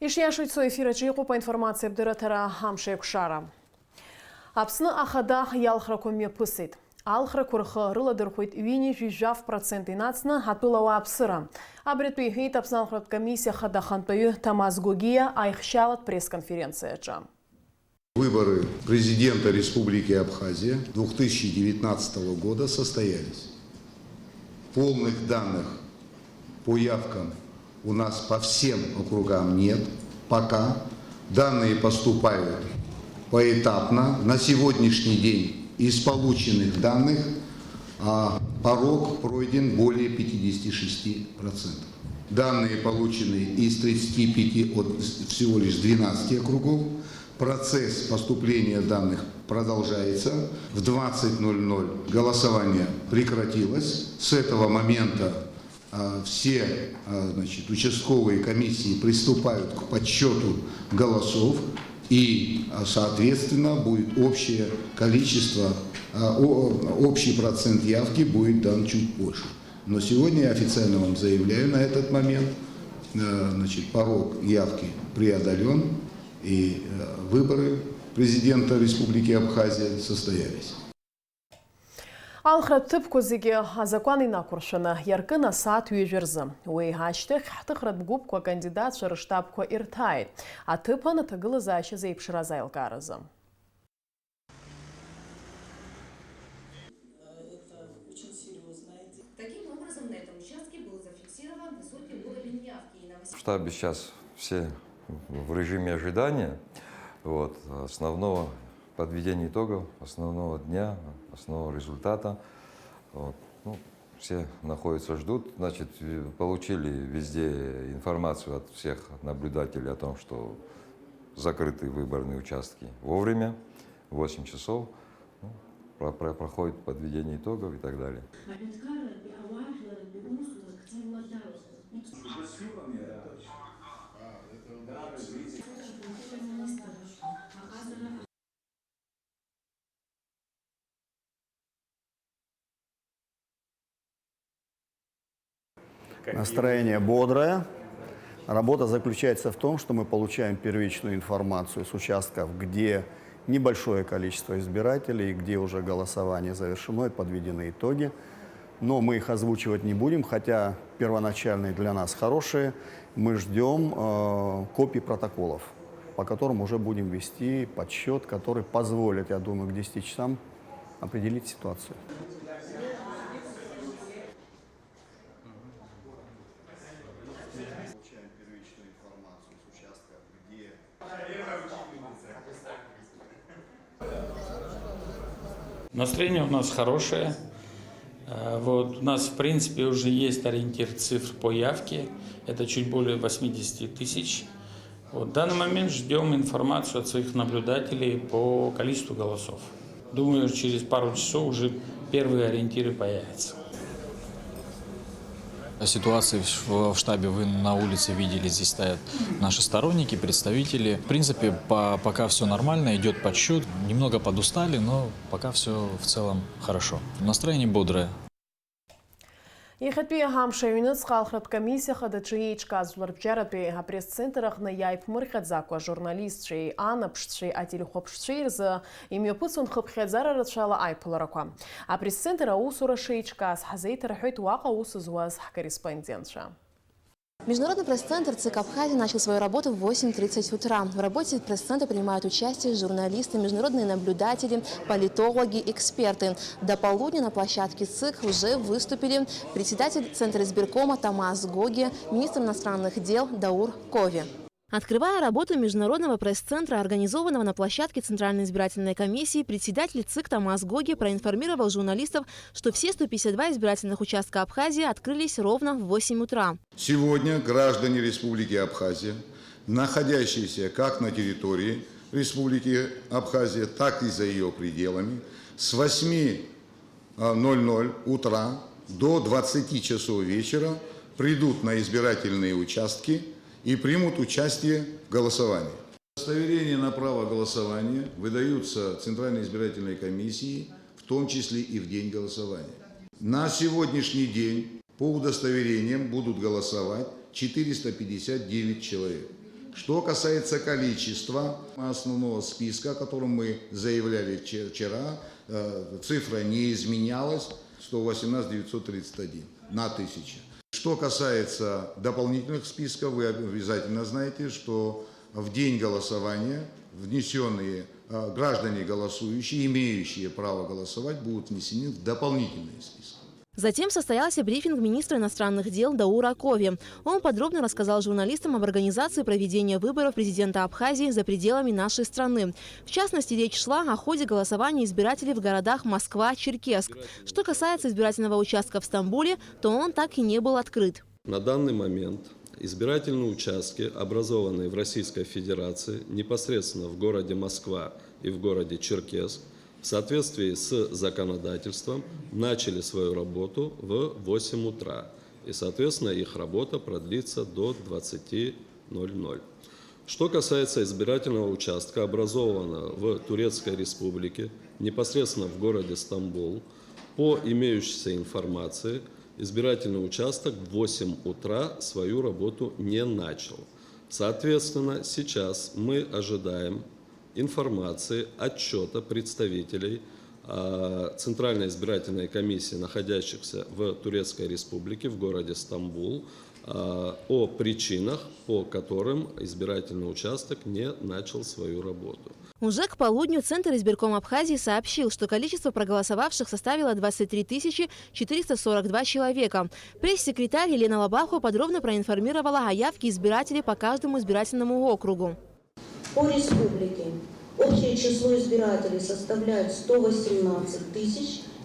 Ишьяшить со эфира чайку по информации бдыратара хамшек шара. Апсны ахада ялхракоме пысыт. Алхра курха рыла дырхует вини 50% нацна хатулава апсыра. Абретуи хейт апсналхрат комиссия хада хантою Тамаз Гогия айхшалат пресс-конференция ча. Выборы президента Республики Абхазия 2019 года состоялись. Полных данных по явкам у нас по всем округам нет. Пока данные поступают поэтапно. На сегодняшний день из полученных данных порог пройден более 56%. Данные получены из 35 от всего лишь 12 округов. Процесс поступления данных продолжается. В 20:00 голосование прекратилось. С этого момента все участковые комиссии приступают к подсчету голосов, и, соответственно, будет общее количество, общий процент явки будет дан чуть позже. Но сегодня я официально вам заявляю на этот момент, порог явки преодолен, и выборы президента Республики Абхазия состоялись. Алхра тыпко зиге законы накуршана яркына саат уежерзы. Уйгаштых хтыхрат губко кандидат шарыштабко иртайт, а тыпаны тыгылы заща заипшира зайлгаразы. Таким образом, на этом участке был зафиксирован высокий уровень явки. В штабе сейчас все в режиме ожидания основного подведения итогов, основного дня, основного результата. Все находятся, ждут. Значит, получили везде информацию от всех наблюдателей о том, что закрыты выборные участки вовремя, 8 часов. Проходит подведение итогов и так далее. Настроение бодрое. Работа заключается в том, что мы получаем первичную информацию с участков, где небольшое количество избирателей, где уже голосование завершено и подведены итоги. Но мы их озвучивать не будем, хотя первоначальные для нас хорошие. Мы ждем копий протоколов, по которым уже будем вести подсчет, который позволит, я думаю, к 10 часам определить ситуацию. Получаем первичную информацию с участков, где... Настроение у нас хорошее. У нас, в принципе, уже есть ориентир цифр по явке. Это чуть более 80 тысяч. В данный момент ждем информацию от своих наблюдателей по количеству голосов. Думаю, через пару часов уже первые ориентиры появятся. Ситуации в штабе вы на улице видели, здесь стоят наши сторонники, представители. В принципе, пока все нормально, идет подсчет. Немного подустали, но пока все в целом хорошо. Настроение бодрое. Ихатпи хамшаюныз халхрат комиссия хада чиечка зларбчаратпи пресс-центрах на яйпмырхат заква журналист шей анапшшей ателехопшшей за имёпысын хыпхедзара рачала айпылараква. А пресс-центра усура шейчка с хазейтер хойт вака усузваз корреспондентша. Международный пресс-центр ЦИК Абхазии начал свою работу в 8:30 утра. В работе пресс-центра принимают участие журналисты, международные наблюдатели, политологи, эксперты. До полудня на площадке ЦИК уже выступили председатель Центра избиркома Тамаз Гоги, министр иностранных дел Даур Кови. Открывая работу Международного пресс-центра, организованного на площадке Центральной избирательной комиссии, председатель ЦИК Тамаз Гоги проинформировал журналистов, что все 152 избирательных участка Абхазии открылись ровно в 8 утра. Сегодня граждане Республики Абхазия, находящиеся как на территории Республики Абхазия, так и за ее пределами, с 8:00 утра до 20 часов вечера придут на избирательные участки и примут участие в голосовании. Удостоверения на право голосования выдаются Центральной избирательной комиссией, в том числе и в день голосования. На сегодняшний день по удостоверениям будут голосовать 459 человек. Что касается количества основного списка, о котором мы заявляли вчера, цифра не изменялась, 118 931 на 1000. Что касается дополнительных списков, вы обязательно знаете, что в день голосования внесенные граждане голосующие, имеющие право голосовать, будут внесены в дополнительные списки. Затем состоялся брифинг министра иностранных дел Даура Акови. Он подробно рассказал журналистам об организации проведения выборов президента Абхазии за пределами нашей страны. В частности, речь шла о ходе голосования избирателей в городах Москва, Черкесск. Что касается избирательного участка в Стамбуле, то он так и не был открыт. На данный момент избирательные участки, образованные в Российской Федерации, непосредственно в городе Москва и в городе Черкесск, в соответствии с законодательством начали свою работу в 8 утра. И, соответственно, их работа продлится до 20:00. Что касается избирательного участка, образованного в Турецкой Республике, непосредственно в городе Стамбул, по имеющейся информации, избирательный участок в 8 утра свою работу не начал. Соответственно, сейчас мы ожидаем информации, отчета представителей Центральной избирательной комиссии, находящихся в Турецкой Республике, в городе Стамбул, о причинах, по которым избирательный участок не начал свою работу. Уже к полудню Центр избирком Абхазии сообщил, что количество проголосовавших составило 23 442 человека. Пресс-секретарь Елена Лабаху подробно проинформировала о явке избирателей по каждому избирательному округу. По республике общее число избирателей составляет 118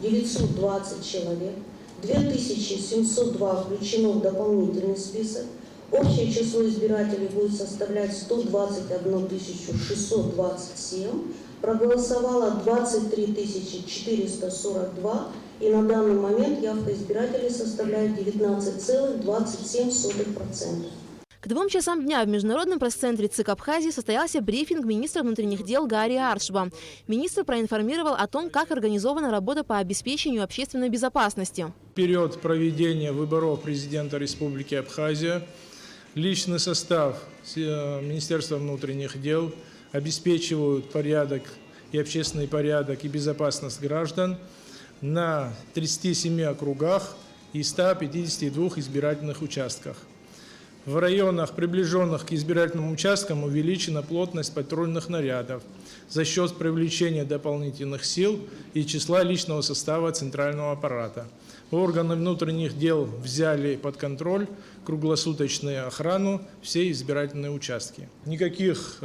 920 человек, 2702 включено в дополнительный список. Общее число избирателей будет составлять 121 627, проголосовало 23 442, и на данный момент явка избирателей составляет 19,27%. К 2 часам дня в Международном пресс-центре ЦИК Абхазии состоялся брифинг министра внутренних дел Гари Аршба. Министр проинформировал о том, как организована работа по обеспечению общественной безопасности. В период проведения выборов президента Республики Абхазия личный состав Министерства внутренних дел обеспечивают порядок и общественный порядок и безопасность граждан на 37 округах и 152 избирательных участках. В районах, приближенных к избирательным участкам, увеличена плотность патрульных нарядов за счет привлечения дополнительных сил и числа личного состава центрального аппарата. Органы внутренних дел взяли под контроль круглосуточную охрану все избирательные участки. Никаких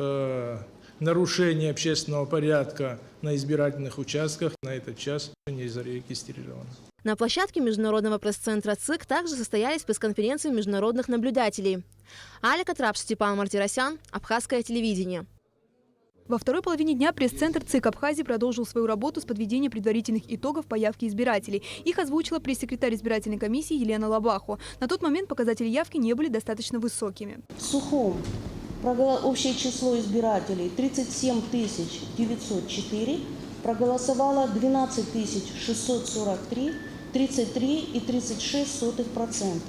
нарушений общественного порядка на избирательных участках на этот час не зарегистрировано. На площадке Международного пресс-центра ЦИК также состоялись пресс-конференции международных наблюдателей. Аля Катрапш, Степан Мартиросян, Абхазское телевидение. Во второй половине дня пресс-центр ЦИК Абхазии продолжил свою работу с подведением предварительных итогов по явке избирателей. Их озвучила пресс-секретарь избирательной комиссии Елена Лабаху. На тот момент показатели явки не были достаточно высокими. В Сухом общее число избирателей 37 904, проголосовало 12 643, 33,36%.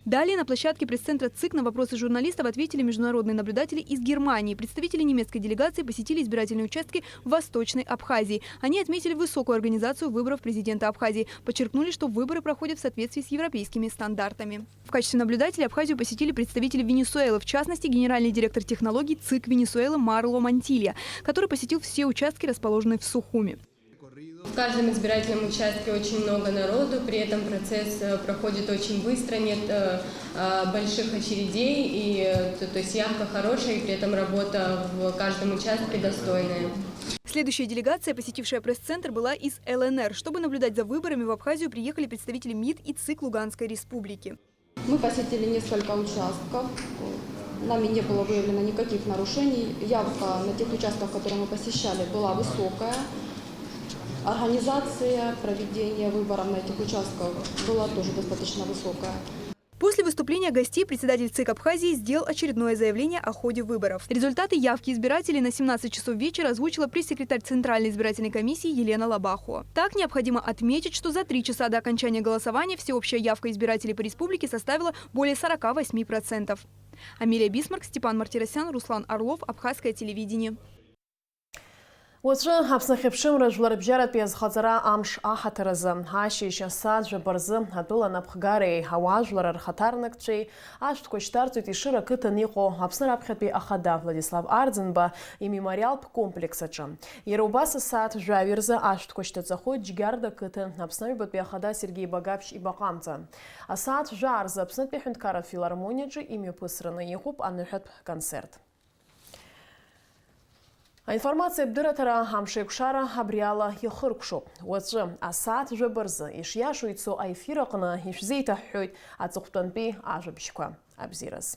Далее на площадке пресс-центра ЦИК на вопросы журналистов ответили международные наблюдатели из Германии. Представители немецкой делегации посетили избирательные участки в Восточной Абхазии. Они отметили высокую организацию выборов президента Абхазии. Подчеркнули, что выборы проходят в соответствии с европейскими стандартами. В качестве наблюдателей Абхазию посетили представители Венесуэлы, в частности, генеральный директор технологий ЦИК Венесуэлы Марло Мантилья, который посетил все участки, расположенные в Сухуме. В каждом избирательном участке очень много народу, при этом процесс проходит очень быстро, нет больших очередей, и, то есть явка хорошая, и при этом работа в каждом участке достойная. Следующая делегация, посетившая пресс-центр, была из ЛНР. Чтобы наблюдать за выборами, в Абхазию приехали представители МИД и ЦИК Луганской республики. Мы посетили несколько участков. Нами не было выявлено никаких нарушений. Явка на тех участках, которые мы посещали, была высокая. Организация проведения выборов на этих участках была тоже достаточно высокая. После выступления гостей председатель ЦИК Абхазии сделал очередное заявление о ходе выборов. Результаты явки избирателей на 17 часов вечера озвучила пресс-секретарь Центральной избирательной комиссии Елена Лабаху. Так, необходимо отметить, что за 3 часа до окончания голосования всеобщая явка избирателей по республике составила более 48%. Амелия Бисмарк, Степан Мартиросян, Руслан Орлов, Абхазское телевидение. Уаҵәы Аԥсны ахьыԥшымра жәлар бжьаратәи азхаҵара амш аҳаҭаразы ашьыжь асааҭ жәабарзы атәыла напхгареи ауаажәлар рхаҭарнакцәеи ашәҭқәа шьҭарҵоит Ешыра ақыҭан иҟоу Аԥсны раԥхьатәи ахада Владислав Арӡынба имемориалтә комплекс аҿы. Иара убас асааҭ жәаҩа рзы ашәҭқәа шьҭаҵахоит Џьгьарда ақыҭан Аԥсны аҩбатәи ахада Сергеи Багаԥшь ибаҟамҵа. Асааҭ жәаа рзы Аԥснытәи аҳәынҭқарратә филармониаҿы имҩаԥысраны иҟоуп аныҳәатә концерт. Аинформациа бдыраҭара амшеиқәшара абри ала иахыркәшоуп. Уаҵәы асааҭ жәаба рзы ишиашоу ицо аефир аҟны ишәзеиҭаҳәҳәоит аҵыхәтәантәи ажәабжьқәа. Абзираз.